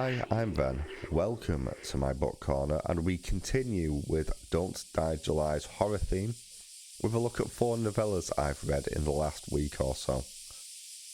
Hi, I'm Ben. Welcome to my book corner, and we continue with Don't Die July's horror theme with a look at 4 novellas I've read in the last week or so.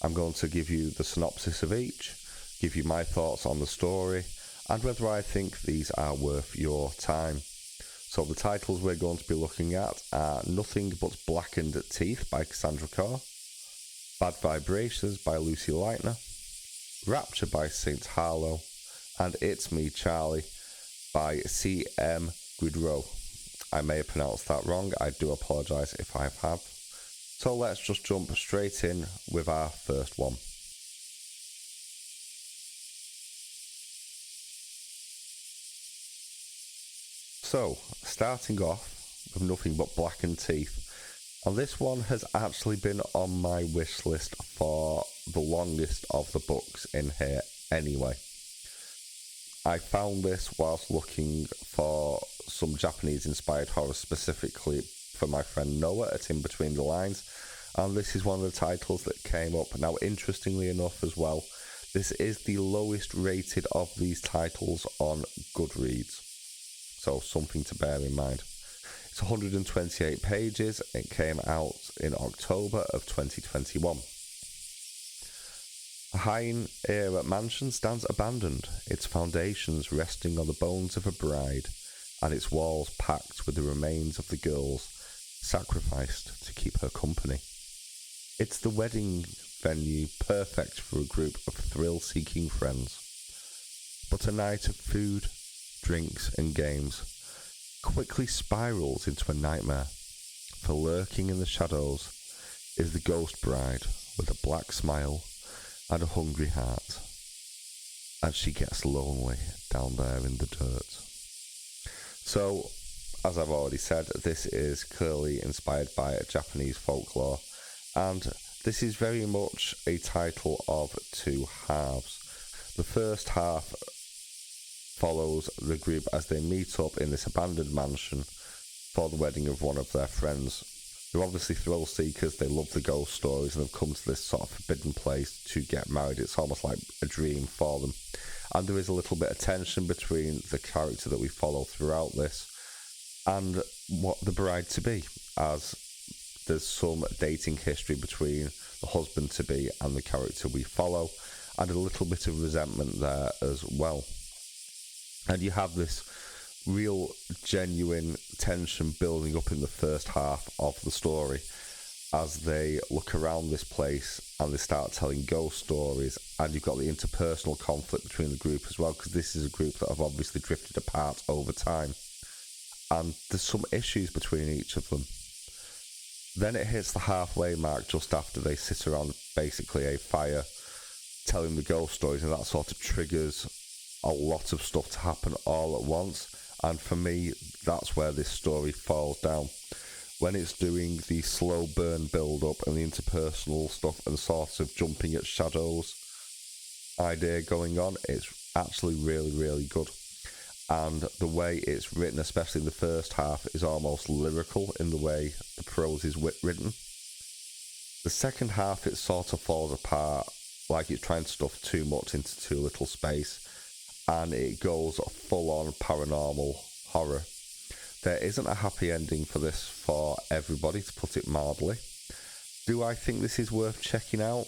I'm going to give you the synopsis of each, give you my thoughts on the story, and whether I think these are worth your time. So the titles we're going to be looking at are Nothing But Blackened Teeth by Cassandra Khaw, Bad Vibrations by Lucy Leitner, Rapture by St. Harlowe, and It's Me, Charlie by C.M. Guidroz. I may have pronounced that wrong, I do apologise if I have. So let's just jump straight in with our first one. So, starting off with Nothing But Blackened Teeth. And this one has actually been on my wish list for the longest of the books in here anyway. I found this whilst looking for some Japanese inspired horror specifically for my friend Noah at In Between the Lines, and this is one of the titles that came up. Now, interestingly enough as well, this is the lowest rated of these titles on Goodreads, so something to bear in mind. It's 128 pages. It came out in October of 2021. A Heian-era mansion stands abandoned, its foundations resting on the bones of a bride, and its walls packed with the remains of the girls sacrificed to keep her company. It's the wedding venue perfect for a group of thrill-seeking friends. But a night of food, drinks, and games quickly spirals into a nightmare, for lurking in the shadows is the ghost bride with a black smile and a hungry heart, and she gets lonely down there in the dirt. So, as I've already said, this is clearly inspired by Japanese folklore, and this is very much a title of two halves. The first half follows the group as they meet up in this abandoned mansion for the wedding of one of their friends. They're obviously thrill seekers, they love the ghost stories, and they've come to this sort of forbidden place to get married. It's almost like a dream for them. And there is a little bit of tension between the character that we follow throughout this and what the bride-to-be, as there's some dating history between the husband-to-be and the character we follow, and a little bit of resentment there as well. And you have this real, genuine tension building up in the first half of the story as they look around this place and they start telling ghost stories, and you've got the interpersonal conflict between the group as well, because this is a group that have obviously drifted apart over time, and there's some issues between each of them. Then it hits the halfway mark just after they sit around basically a fire telling the ghost stories, and that sort of triggers a lot of stuff to happen all at once. And for me, that's where this story falls down. When it's doing the slow burn build up and the interpersonal stuff and sort of jumping at shadows idea going on, it's actually really, really good. And the way it's written, especially in the first half, is almost lyrical in the way the prose is written. The second half, it sort of falls apart, like it's trying to stuff too much into too little space, and it goes full-on paranormal horror. There isn't a happy ending for this for everybody, to put it mildly. Do I think this is worth checking out?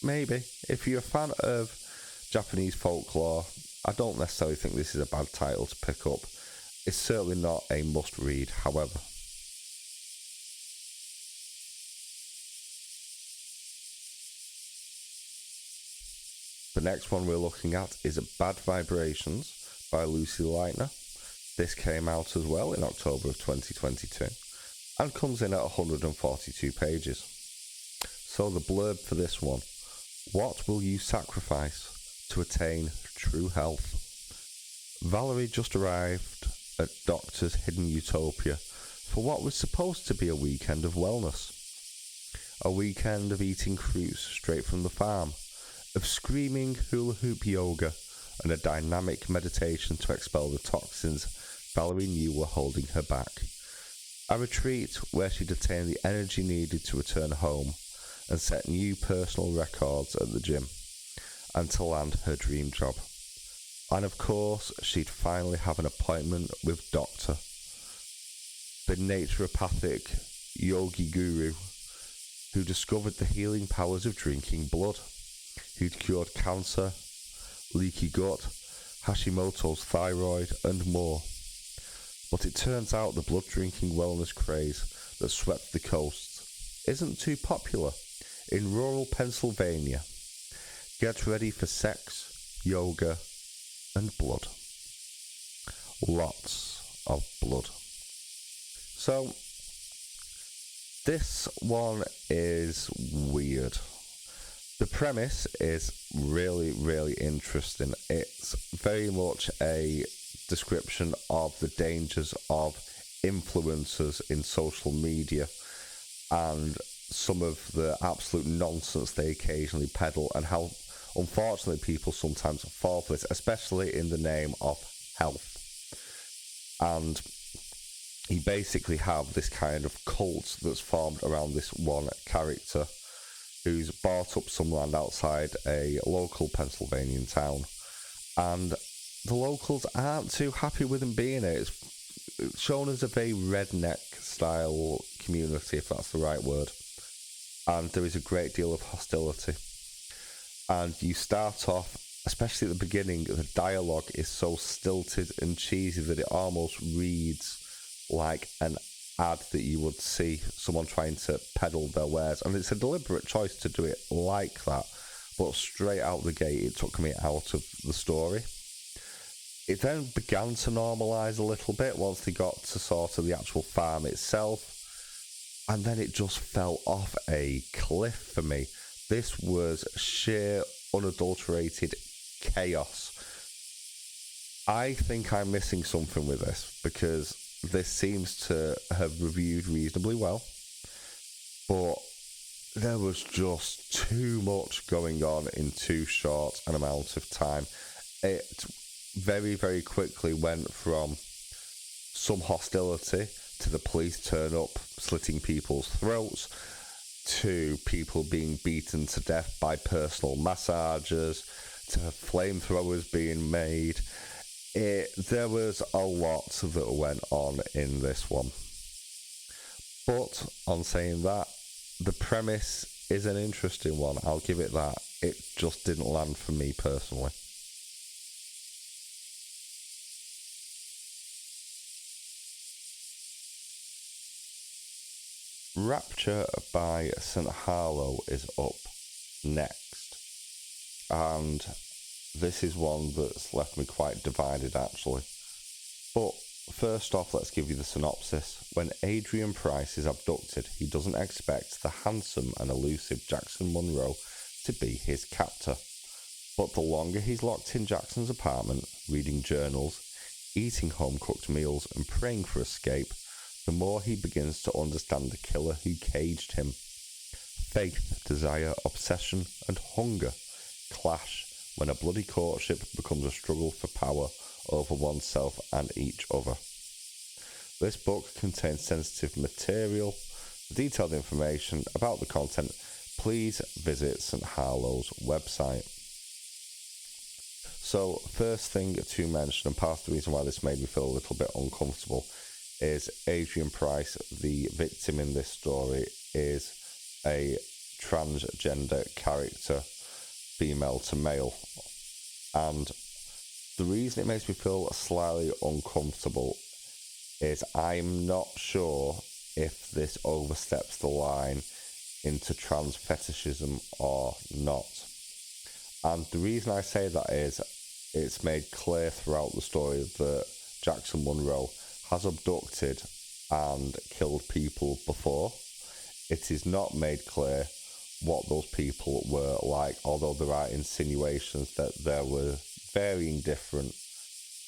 Maybe. If you're a fan of Japanese folklore, I don't necessarily think this is a bad title to pick up. It's certainly not a must-read, however. The next one we're looking at is Bad Vibrations by Lucy Leitner. This came out as well in October of 2022 and comes in at 142 pages. So the blurb for this one: what will you sacrifice to attain true health? Valerie just arrived at Doctor's Hidden Utopia for what was supposed to be a weekend of wellness. A weekend of eating fruits straight from the farm, of screaming hula hoop yoga, and a dynamic meditation to expel the toxins Valerie knew were holding her back. A retreat where she'd attain the energy needed to return home and set new personal records at the gym, and to land her dream job. And of course, she'd finally have an appointment with Doctor, the naturopathic yogi guru who discovered the healing powers of drinking blood, who'd cured cancer, leaky gut, Hashimoto's thyroid, and more. But it turns out the blood drinking wellness craze that swept the coasts isn't too popular in rural Pennsylvania. Get ready for sex, yoga, and blood. Lots of blood. So, this one is weird. The premise is really, really interesting. It's very much a description of the dangers of influencers in social media and some of the absolute nonsense they occasionally peddle, and how unfortunately people sometimes fall for this, especially in the name of health. And you basically have this kind of cult that's formed around this one character who's bought up some land outside a local Pennsylvanian town, and the locals aren't too happy with him being it. It's shown as a very redneck style community, if that's the right word, and there is a great deal of hostility. And you start off, especially at the beginning, the dialogue is so stilted and cheesy that it almost reads like an ad that you would see someone trying to peddle their wares, and it's a deliberate choice to do it like that, but straight out the gate it took me out of the story. It then began to normalise a little bit once they got to sort of the actual farm itself, and then it just fell off a cliff for me. This was sheer, unadulterated chaos. I think I'm missing something with this, because this seems to have reviewed reasonably well, but there was just too much going on in too short an amount of time. It very, very quickly went from some hostility to the police turn up slitting people's throats, to people being beaten to death by personal massagers, to flamethrowers being made. There was a lot that went on in this one. But on saying that, the premise is an interesting one. I'll give it that. It just didn't land for me personally. Rapture by St. Harlowe is up next. And this is one that's left me quite divided, actually. But first off, let's give you the synopsis. When Adrian Price is abducted, he doesn't expect the handsome and elusive Jackson Monroe to be his captor. But the longer he's locked in Jackson's apartment, reading journals, eating home-cooked meals, and praying for escape, the more he begins to understand the killer who caged him. Faith, desire, obsession, and hunger clash when a bloody courtship becomes a struggle for power over oneself and each other. This book contains sensitive material. For detailed information about the content, please visit St. Harlowe's website. So, first thing to mention, and part of the reason why this made me feel a little bit uncomfortable, is Adrian Price, the victim in this story, is a transgender character, female to male, and the reason it makes me feel slightly uncomfortable is I'm not sure if this oversteps the line into trans fetishism or not. And the reason I say that is it's made clear throughout the story that Jackson Monroe has abducted and killed people before. It is not made clear what those people were like, although there are insinuations that there were varying different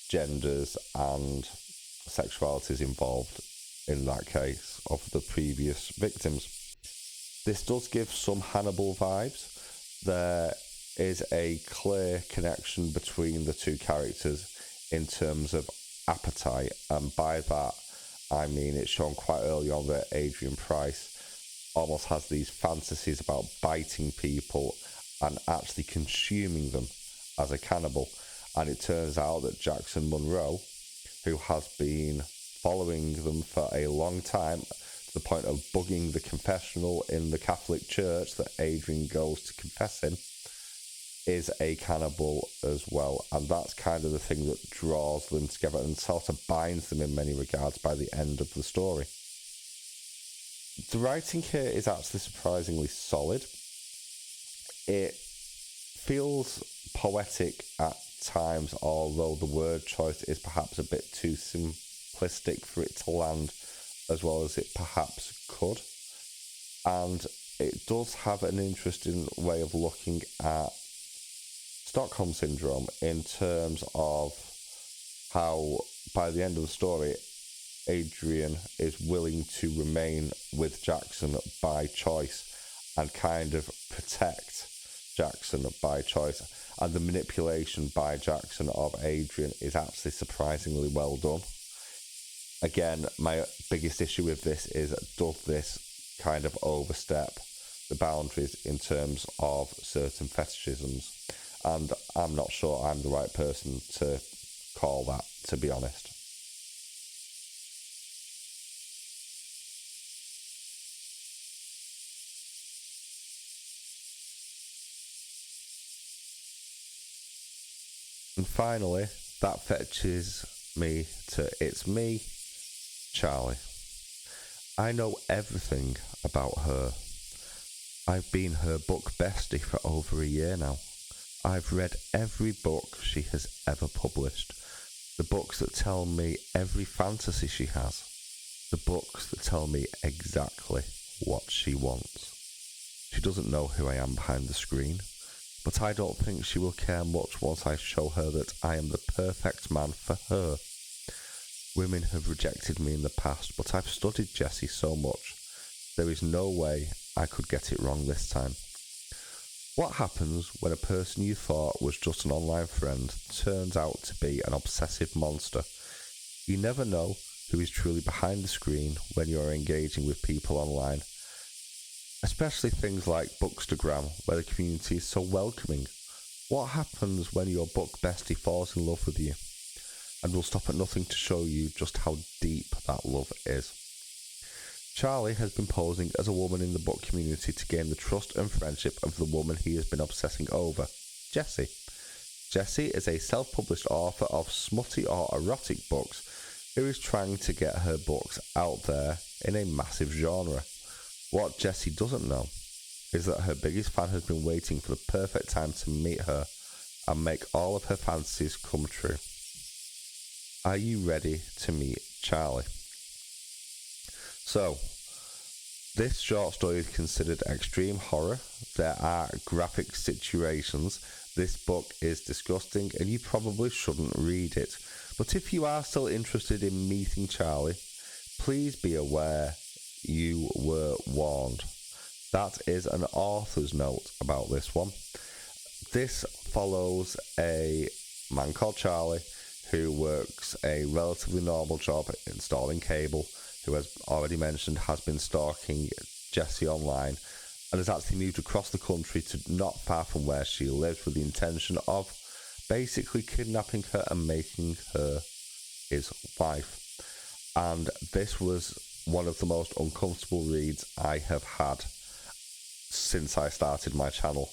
genders and sexualities involved in that case of the previous victims. This does give some Hannibal vibes. There is a clear connection between the two characters in terms of appetite, and by that I mean it's shown quite early on that Adrian Price almost has these fantasies about biting people and actually consuming them as a cannibal. and it turns out that Jackson Monroe, who has been following them for a long time, to the point of bugging the confessional in the Catholic Church that Adrian goes to confess in, is a cannibal as well. And that's kind of the thing that draws them together and sort of binds them in many regards by the end of the story. The writing here is actually surprisingly solid. It feels poetic at times, although the word choice is perhaps a bit too simplistic for it to land as well as it perhaps could. And it does have an interesting way of looking at Stockholm Syndrome in terms of how by the end of the story Adrian is willing to remain with Jackson by choice and kind of protect Jackson by choice, and the manipulation by Jackson of Adrian is actually surprisingly well done. Again, my biggest issue with this is, does this kind of overstep the boundaries in terms of certain fetishisms? And I'm not sure I'm the right person to call that, to be honest. And finally, that fetches me to It's Me, Charlie. I know everything about her. I've been her book bestie for over a year now. I've read every book she has ever published. The books that tell me every fantasy she has. The books that tell me exactly what she wants. She doesn't know who I am behind the screen, but I don't think she will care much once I show her that I am the perfect man for her. Women have rejected me in the past, but I've studied Jessie so much. There is no way I could get it wrong this time. What happens when a person you thought was just an online friend turns out to be an obsessive monster? You never know who is truly behind the screen when you are engaging with people online. Especially things like Bookstagram, where the community is so welcoming. What happens when your book bestie falls in love with you and will stop at nothing to show you just how deep that love is? Charlie has been posing as a woman in the book community to gain the trust and friendship of the woman he has been obsessing over, Jessie. Jessie is a self-published author of smutty or erotic books who is trying to get her books out there in a massive genre. What Jessie doesn't know is that her biggest fan has been waiting for the perfect time to meet her and make all of her fantasies come true. Are you ready to meet Charlie? So, this short story is considered extreme horror. There are graphic situations. This book is disgusting and you probably shouldn't read it. But if you are still interested in meeting Charlie, please be aware you were warned. That is an author's note about this one. This follows a man called Charlie who works a relatively normal job installing cable, who, as already mentioned, has been stalking Jessie online and has actually moved across the country to not far from where she lives with the intention of basically kidnapping her and making her his wife. And this was one of the most uncomfortable reads I have had since I started my channel.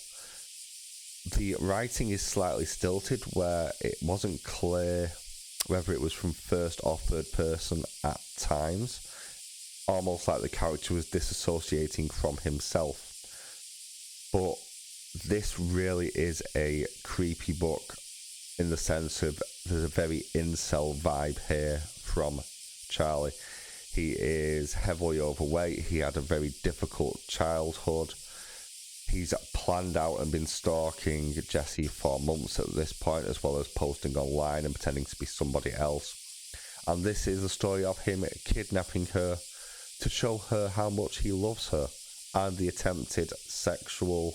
The writing is slightly stilted, where it wasn't clear whether it was from first or third person at times, almost like the character was disassociating from himself. But this really is a creepy book in the sense of there's a very incel vibe here from Charlie. He is heavily overweight. He had a very difficult childhood. He's planned out and been stalking Jessie for months at this point, as well as posting online and pretending to be somebody else. And this is the story of him kidnapping her to show her how much he loves her, and the attempted sexual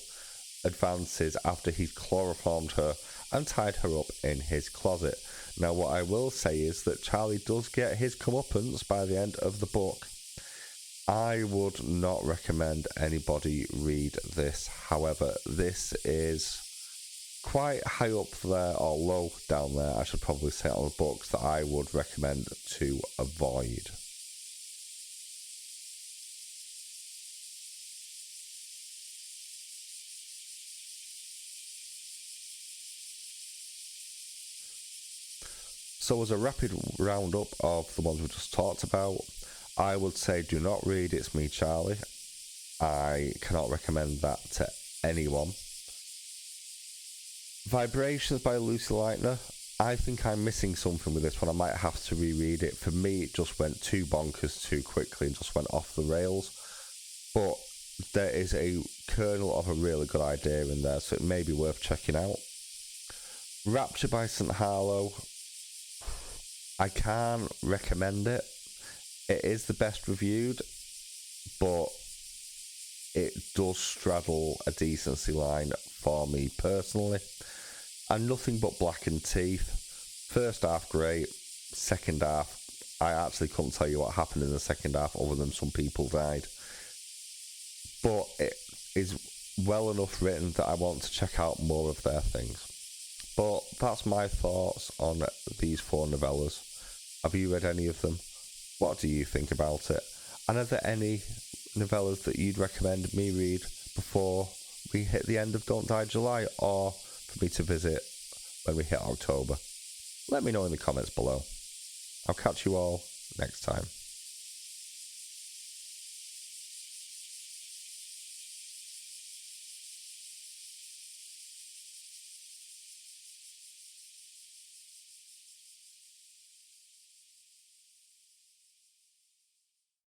advances after he'd chloroformed her and tied her up in his closet. Now, what I will say is that Charlie does get his comeuppance by the end of the book. I would not recommend anybody read this. However, this is quite high up there, or low down there, I should probably say, on the books that I would recommend to avoid. So as a rapid roundup of the ones we just talked about, I would say do not read It's Me, Charlie. I cannot recommend that to anyone. Vibrations by Lucy Leitner. I think I'm missing something with this one. I might have to reread it. For me, it just went too bonkers too quickly and just went off the rails. But there is a kernel of a really good idea in there, so it may be worth checking out. Rapture by St. Harlowe. I can't recommend it. It is the best reviewed, but it does straddle a decency line for me personally. And nothing but Blackened teeth. First half great, second half I actually couldn't tell you what happened in the second half other than some people died. But it is well enough written that I want to check out more of their things. But that's my thoughts on these 4 novellas. Have you read any of them? What do you think about it? And are there any novellas that you'd recommend me read before we hit the end of Don't Die July, or for me to visit when we hit October? Let me know in the comments below. I'll catch you all next time.